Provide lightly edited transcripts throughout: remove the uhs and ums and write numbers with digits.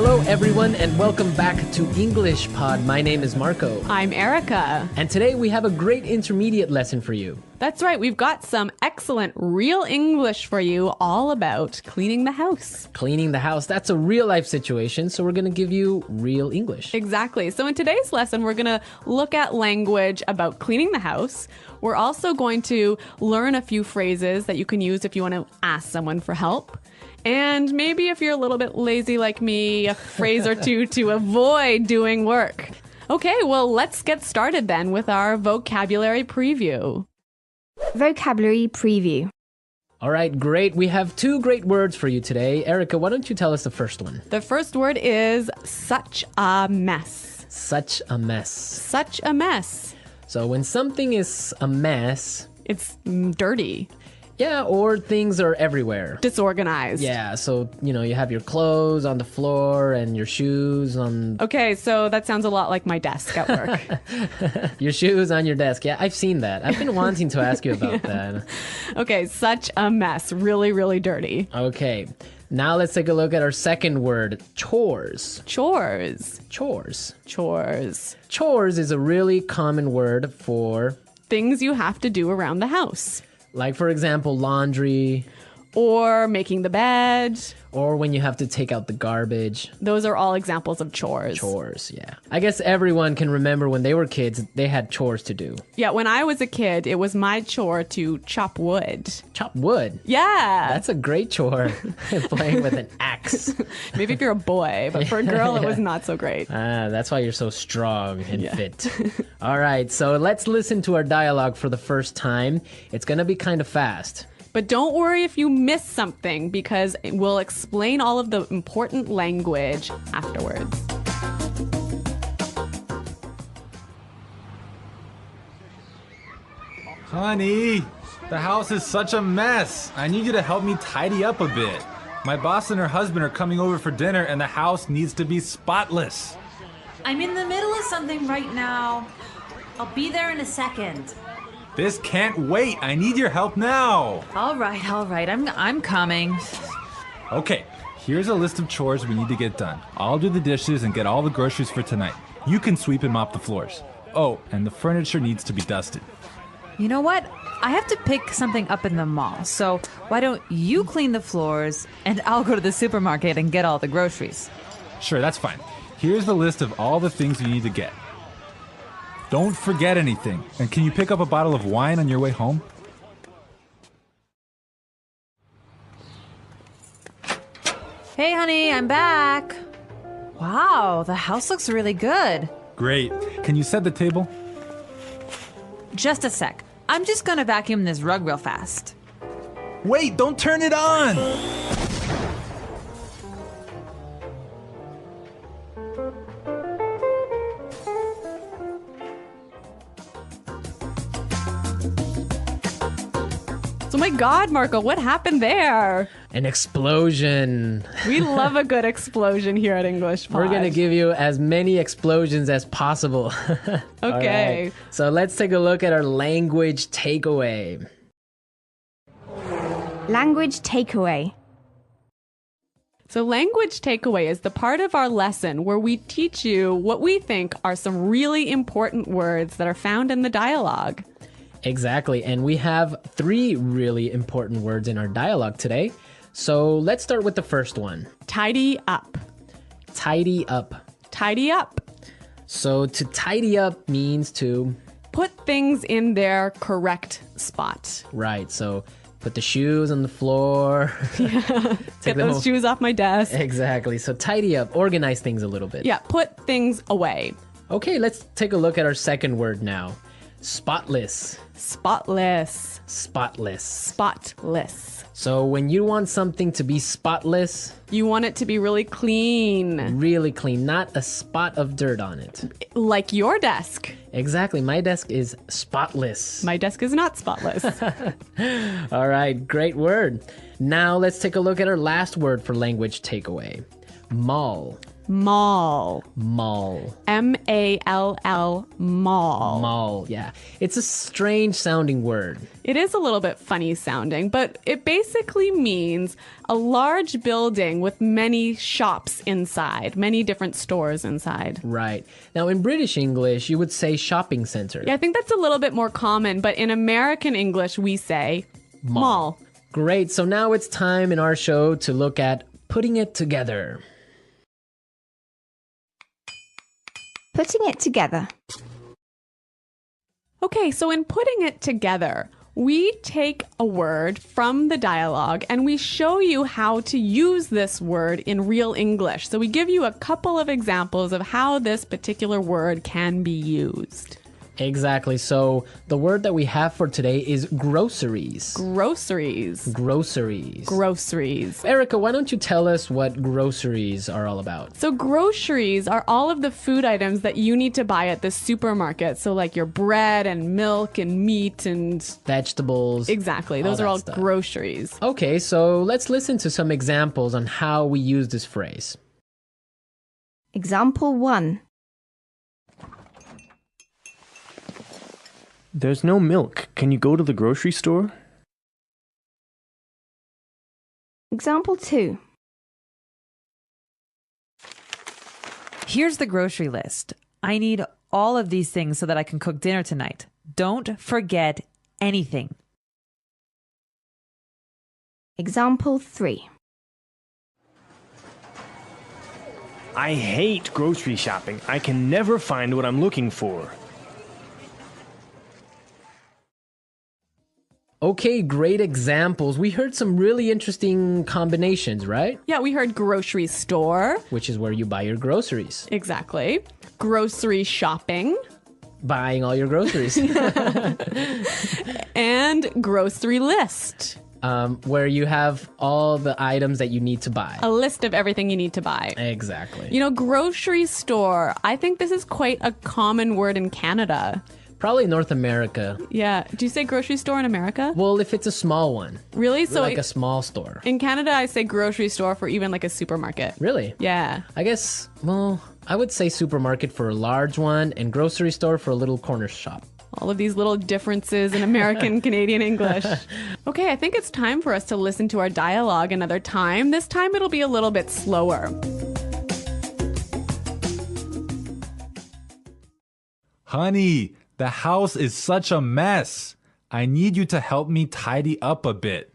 Hello, everyone, and welcome back to English Pod. My name is Marco. I'm Erica. And today we have a great intermediate lesson for you. That's right. We've got some excellent real English for you all about cleaning the house. Cleaning the house, that's a real life situation, so we're going to give you real English. Exactly. So in today's lesson, we're going to look at language about cleaning the house. We're also going to learn a few phrases that you can use if you want to ask someone for help. And maybe if you're a little bit lazy like me, a phrase or two to avoid doing work. Okay, well, let's get started then with our vocabulary preview. Vocabulary preview. All right, great. We have two great words for you today. Erica, why don't you tell us the first one? The first word is such a mess. Such a mess. Such a mess. So when something is a mess... It's dirty. Yeah, or things are everywhere. Disorganized. Yeah, so, you have your clothes on the floor and your shoes on... Okay, so that sounds a lot like my desk at work. Your shoes on your desk. Yeah, I've seen that. I've been wanting to ask you about that. Okay, such a mess. Really, really dirty. Okay, now let's take a look at our second word, chores. Chores. Chores. Chores. Chores is a really common word for... things you have to do around the house. Like, for example, laundry. Or making the bed. Or when you have to take out the garbage. Those are all examples of chores. Chores, yeah. I guess everyone can remember when they were kids, they had chores to do. Yeah, when I was a kid, it was my chore to chop wood. Chop wood? Yeah. That's a great chore. Playing with an axe. Maybe if you're a boy, but for a girl, it was not so great. That's why you're so strong and fit. All right, so let's listen to our dialogue for the first time. It's going to be kind of fast. But don't worry if you miss something, because we'll explain all of the important language afterwards. Honey, the house is such a mess. I need you to help me tidy up a bit. My boss and her husband are coming over for dinner and the house needs to be spotless. I'm in the middle of something right now. I'll be there in a second. This can't wait. I need your help now. All right. I'm coming. Okay, here's a list of chores we need to get done. I'll do the dishes and get all the groceries for tonight. You can sweep and mop the floors. Oh, and the furniture needs to be dusted. You know what? I have to pick something up in the mall, so why don't you clean the floors and I'll go to the supermarket and get all the groceries. Sure, that's fine. Here's the list of all the things you need to get. Don't forget anything. And can you pick up a bottle of wine on your way home? Hey, honey, I'm back. Wow, the house looks really good. Great. Can you set the table? Just a sec. I'm just gonna vacuum this rug real fast. Wait, don't turn it on! So my God, Marco, what happened there? An explosion. We love a good explosion here at English Pod. We're going to give you as many explosions as possible. Okay. Right. So let's take a look at our language takeaway. Language takeaway. So language takeaway is the part of our lesson where we teach you what we think are some really important words that are found in the dialogue. Exactly, and we have 3 really important words in our dialogue today. So let's start with the first one. Tidy up. Tidy up. Tidy up. So to tidy up means to... put things in their correct spot. Right, so put the shoes on the floor. Get those shoes off my desk. Exactly, so tidy up, organize things a little bit. Yeah, put things away. Okay, let's take a look at our second word now. Spotless. Spotless. Spotless. Spotless. So when you want something to be spotless... you want it to be really clean. Really clean, not a spot of dirt on it. Like your desk. Exactly, my desk is spotless. My desk is not spotless. All right, great word. Now let's take a look at our last word for language takeaway. Mall. Mall. Mall. M-A-L-L, mall. Mall, yeah. It's a strange sounding word. It is a little bit funny sounding, but it basically means a large building with many shops inside, many different stores inside. Right. Now, in British English, you would say shopping center. Yeah, I think that's a little bit more common, but in American English, we say mall. Great. So now it's time in our show to look at putting it together. Putting it together. Okay, so in putting it together, we take a word from the dialogue and we show you how to use this word in real English. So we give you a couple of examples of how this particular word can be used. Exactly. So the word that we have for today is groceries. Groceries. Groceries. Groceries. Erica, why don't you tell us what groceries are all about? So groceries are all of the food items that you need to buy at the supermarket. So like your bread and milk and meat and... Vegetables. Exactly. Those all are that all stuff. groceries. Okay, so let's listen to some examples on how we use this phrase. Example 1. There's no milk. Can you go to the grocery store? Example 2. Here's the grocery list. I need all of these things so that I can cook dinner tonight. Don't forget anything. Example 3. I hate grocery shopping. I can never find what I'm looking for. Okay, great examples. We heard some really interesting combinations, right? Yeah, we heard grocery store. Which is where you buy your groceries. Exactly. Grocery shopping. Buying all your groceries. And grocery list. Where you have all the items that you need to buy. A list of everything you need to buy. Exactly. You know, grocery store. I think this is quite a common word in Canada. Probably North America. Yeah. Do you say grocery store in America? Well, if it's a small one. Really? So Like a small store. in Canada, I say grocery store for even like a supermarket. Really? Yeah. I guess, well, I would say supermarket for a large one and grocery store for a little corner shop. All of these little differences in American Canadian English. Okay, I think it's time for us to listen to our dialogue another time. This time it'll be a little bit slower. Honey, the house is such a mess. I need you to help me tidy up a bit.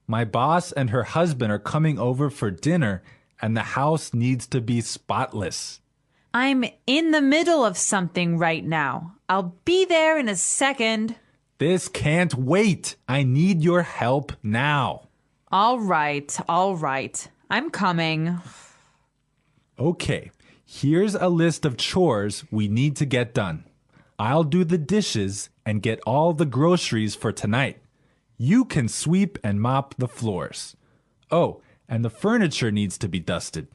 My boss and her husband are coming over for dinner, and the house needs to be spotless. I'm in the middle of something right now. I'll be there in a second. This can't wait. I need your help now. All right. I'm coming. Okay, here's a list of chores we need to get done. I'll do the dishes and get all the groceries for tonight. You can sweep and mop the floors. Oh, and the furniture needs to be dusted.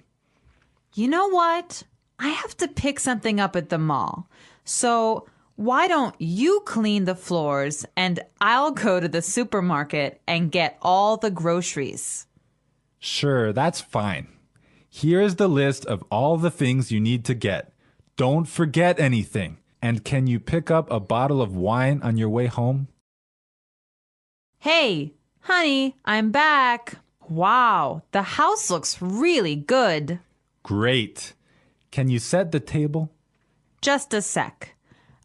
You know what? I have to pick something up at the mall. So why don't you clean the floors and I'll go to the supermarket and get all the groceries? Sure, that's fine. Here's the list of all the things you need to get. Don't forget anything. And can you pick up a bottle of wine on your way home? Hey, honey, I'm back. Wow, the house looks really good. Great. Can you set the table? Just a sec.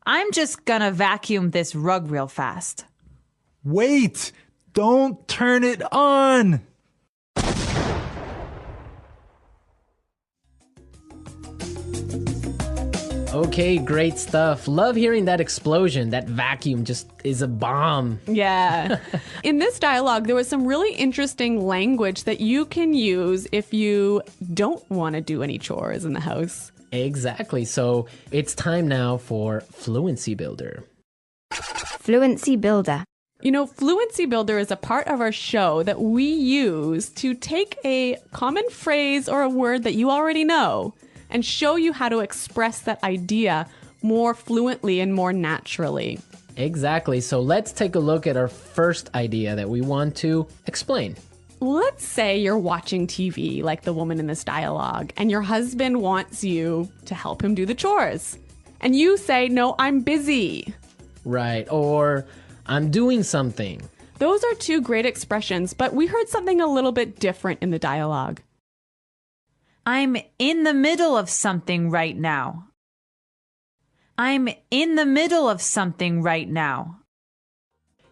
I'm just gonna vacuum this rug real fast. Wait! Don't turn it on! Okay, great stuff. Love hearing that explosion. That vacuum just is a bomb. Yeah. In this dialogue, there was some really interesting language that you can use if you don't want to do any chores in the house. Exactly. So it's time now for Fluency Builder. Fluency Builder. You know, Fluency Builder is a part of our show that we use to take a common phrase or a word that you already know and show you how to express that idea more fluently and more naturally. Exactly. So let's take a look at our first idea that we want to explain. let's say you're watching TV like the woman in this dialogue, and your husband wants you to help him do the chores. And you say, no, I'm busy. Right. Or I'm doing something. Those are two great expressions, but we heard something a little bit different in the dialogue. I'm in the middle of something right now. I'm in the middle of something right now.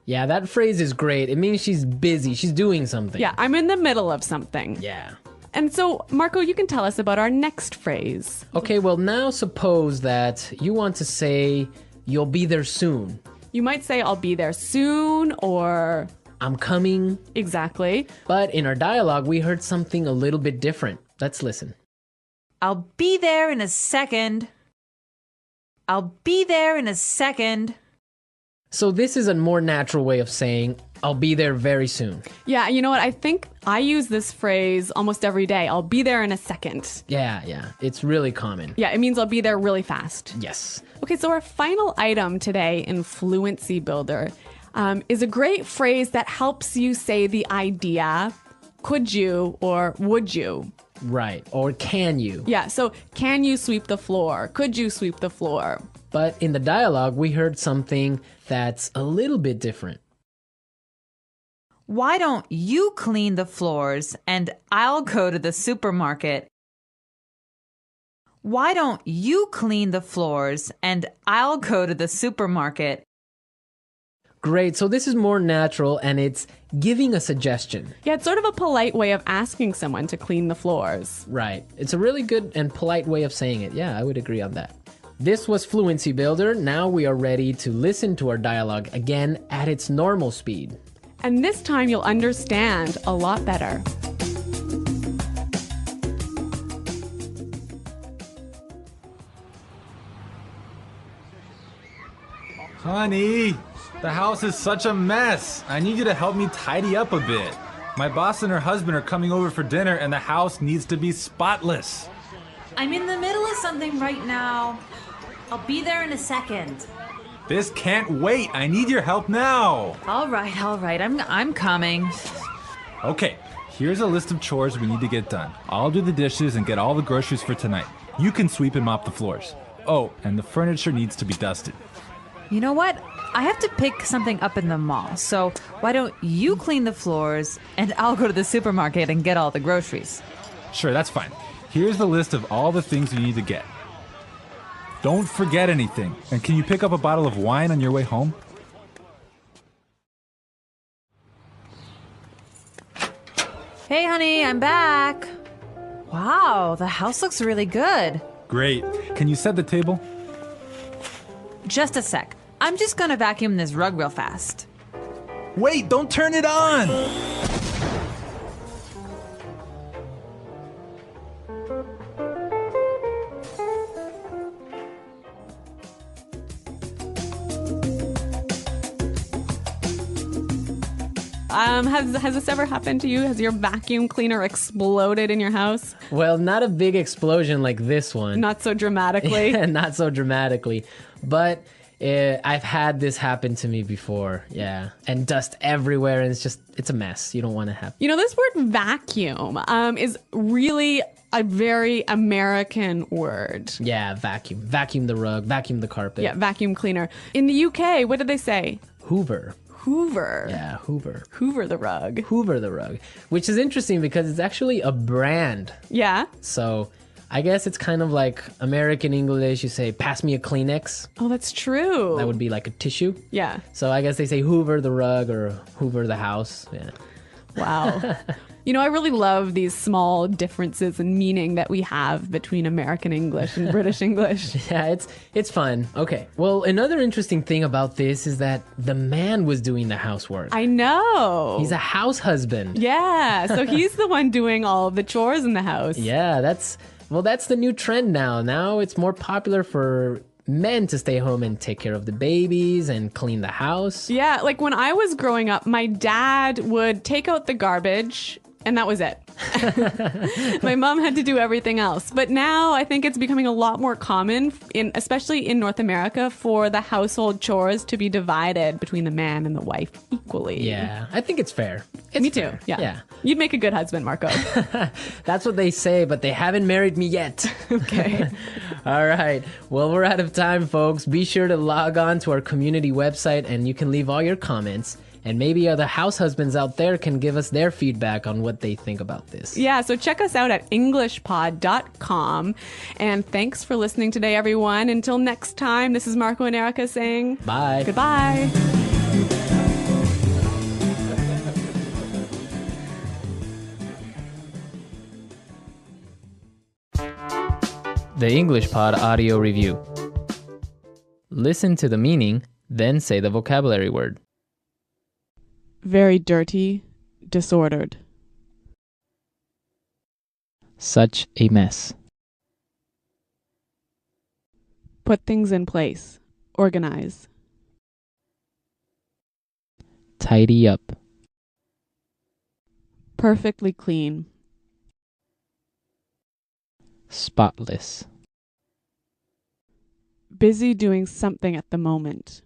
Yeah, that phrase is great. It means she's busy. She's doing something. Yeah, I'm in the middle of something. Yeah. And so, Marco, you can tell us about our next phrase. Okay, well, now suppose that you want to say, you'll be there soon. You might say, I'll be there soon, or I'm coming. exactly. But in our dialogue, we heard something a little bit different. Let's listen. I'll be there in a second. I'll be there in a second. So this is a more natural way of saying, I'll be there very soon. Yeah, you know what? I think I use this phrase almost every day. I'll be there in a second. Yeah. It's really common. Yeah, it means I'll be there really fast. Yes. Okay, so our final item today in Fluency Builder is a great phrase that helps you say the idea, could you or would you? Right. Or can you? Yeah, so can you sweep the floor? Could you sweep the floor? But in the dialogue, we heard something that's a little bit different. Why don't you clean the floors and I'll go to the supermarket? Why don't you clean the floors and I'll go to the supermarket? Great. So this is more natural and it's giving a suggestion. Yeah, it's sort of a polite way of asking someone to clean the floors. Right. It's a really good and polite way of saying it. Yeah, I would agree on that. This was Fluency Builder. Now we are ready to listen to our dialogue again at its normal speed. And this time you'll understand a lot better. Honey, the house is such a mess. I need you to help me tidy up a bit. My boss and her husband are coming over for dinner and the house needs to be spotless. I'm in the middle of something right now. I'll be there in a second. This can't wait. I need your help now. All right. I'm coming. Okay, here's a list of chores we need to get done. I'll do the dishes and get all the groceries for tonight. You can sweep and mop the floors. Oh, and the furniture needs to be dusted. You know what? I have to pick something up in the mall. So why don't you clean the floors and I'll go to the supermarket and get all the groceries? Sure, that's fine. Here's the list of all the things you need to get. Don't forget anything. And can you pick up a bottle of wine on your way home? Hey, honey, I'm back. Wow, the house looks really good. Great. Can you set the table? Just a sec. I'm just gonna vacuum this rug real fast. Wait, don't turn it on! Has this ever happened to you? Has your vacuum cleaner exploded in your house? Well, not a big explosion like this one. Not so dramatically. Not so dramatically. But I've had this happen to me before. Yeah. And dust everywhere. And it's a mess. You don't want to have. You know, this word vacuum is really a very American word. Yeah, vacuum. Vacuum the rug, vacuum the carpet. Yeah, vacuum cleaner. In the UK, what did they say? Hoover. Hoover. Yeah, Hoover. Hoover the rug. Hoover the rug. Which is interesting because it's actually a brand. Yeah. So I guess it's kind of like American English. You say, pass me a Kleenex. Oh, that's true. That would be like a tissue. Yeah. So I guess they say Hoover the rug or Hoover the house. Yeah. Wow. You know, I really love these small differences in meaning that we have between American English and British English. Yeah, it's fun. Okay. Well, another interesting thing about this is that the man was doing the housework. I know. He's a house husband. Yeah. So he's the one doing all the chores in the house. Yeah, that's the new trend now. Now it's more popular for men to stay home and take care of the babies and clean the house. Yeah, like when I was growing up, my dad would take out the garbage and that was it. My mom had to do everything else. But now I think it's becoming a lot more common, especially in North America, for the household chores to be divided between the man and the wife equally. Yeah, I think it's fair. Me too. Fair. Yeah. You'd make a good husband, Marco. That's what they say, but they haven't married me yet. Okay. All right. Well, we're out of time, folks. Be sure to log on to our community website and you can leave all your comments. And maybe other house husbands out there can give us their feedback on what they think about this. Yeah, so check us out at englishpod.com. And thanks for listening today, everyone. Until next time, this is Marco and Erica saying Bye. Goodbye. The English Pod Audio Review. Listen to the meaning, then say the vocabulary word. Very dirty, disordered. Such a mess. Put things in place. Organize. Tidy up. Perfectly clean. Spotless. Busy doing something at the moment.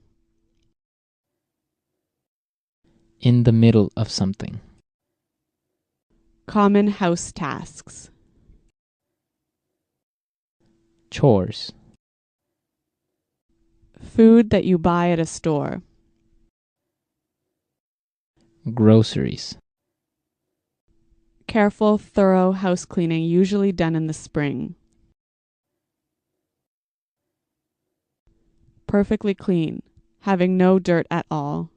In the middle of something. Common house tasks. Chores. Food that you buy at a store. Groceries. Careful, thorough house cleaning, usually done in the spring. Perfectly clean, having no dirt at all.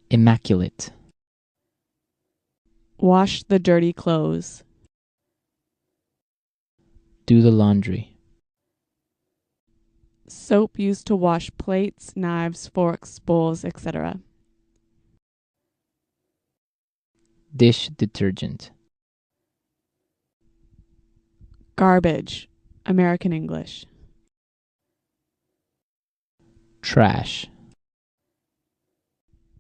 Immaculate. Wash the dirty clothes. Do the laundry. Soap used to wash plates, knives, forks, bowls, etc. Dish detergent. Garbage, American English. Trash.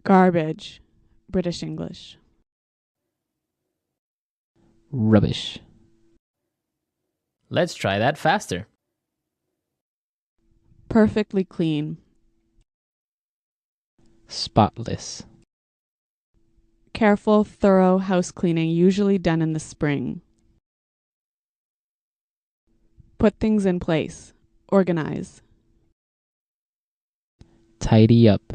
Garbage, British English. Rubbish. Let's try that faster. Perfectly clean. Spotless. Careful, thorough house cleaning, usually done in the spring. Put things in place. Organize. Tidy up.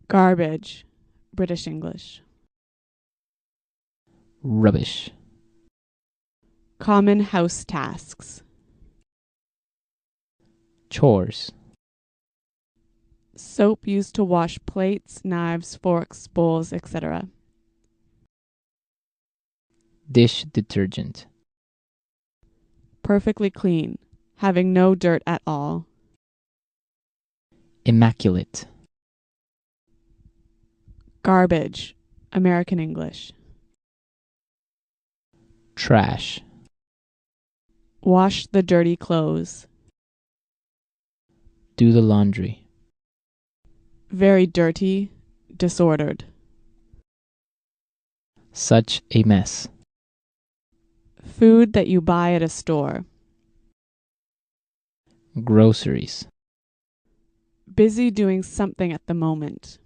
Garbage, British English. Rubbish. Common house tasks. Chores. Soap used to wash plates, knives, forks, bowls, etc. Dish detergent. Perfectly clean, having no dirt at all. Immaculate. Garbage, American English. Trash. Wash the dirty clothes. Do the laundry. Very dirty, disordered. Such a mess. Food that you buy at a store. Groceries. Busy doing something at the moment.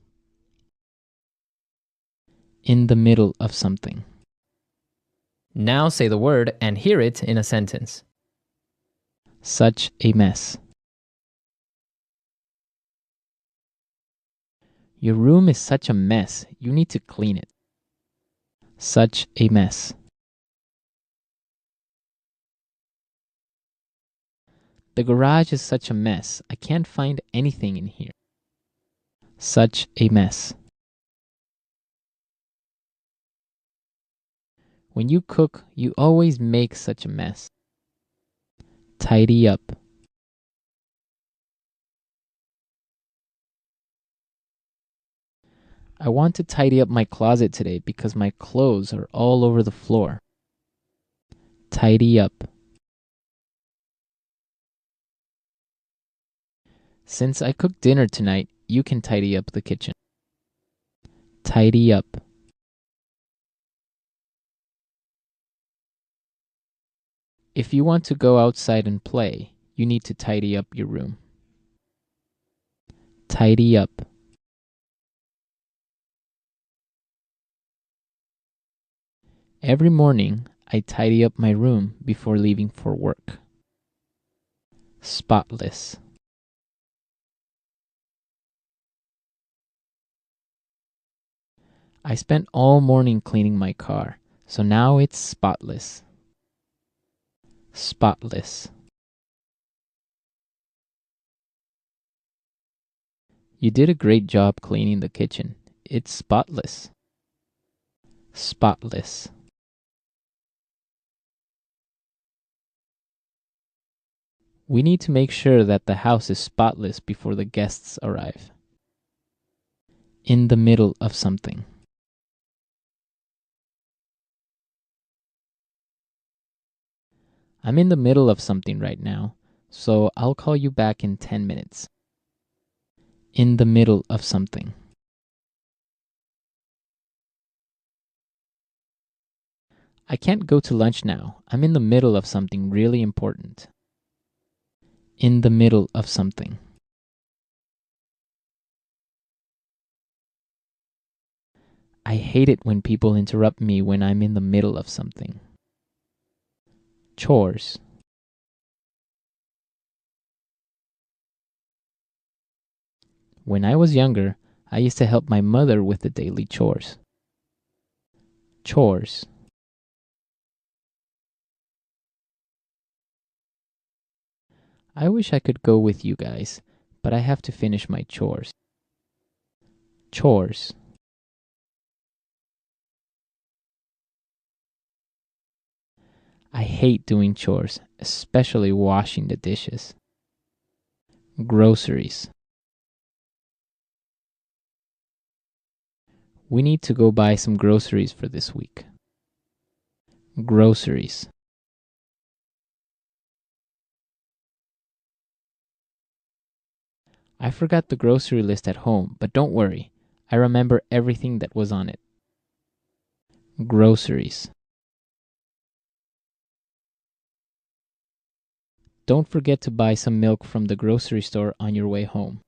In the middle of something. Now say the word and hear it in a sentence. Such a mess. Your room is such a mess. You need to clean it. Such a mess. The garage is such a mess. I can't find anything in here. Such a mess. When you cook, you always make such a mess. Tidy up. I want to tidy up my closet today because my clothes are all over the floor. Tidy up. Since I cooked dinner tonight, you can tidy up the kitchen. Tidy up. If you want to go outside and play, you need to tidy up your room. Tidy up. Every morning, I tidy up my room before leaving for work. Spotless. I spent all morning cleaning my car, so now it's spotless. Spotless. You did a great job cleaning the kitchen. It's spotless. Spotless. We need to make sure that the house is spotless before the guests arrive. In the middle of something. I'm in the middle of something right now, so I'll call you back in 10 minutes. In the middle of something. I can't go to lunch now. I'm in the middle of something really important. In the middle of something. I hate it when people interrupt me when I'm in the middle of something. Chores. When I was younger, I used to help my mother with the daily chores. Chores. I wish I could go with you guys, but I have to finish my chores. Chores. I hate doing chores, especially washing the dishes. Groceries. We need to go buy some groceries for this week. Groceries. I forgot the grocery list at home, but don't worry. I remember everything that was on it. Groceries. Don't forget to buy some milk from the grocery store on your way home.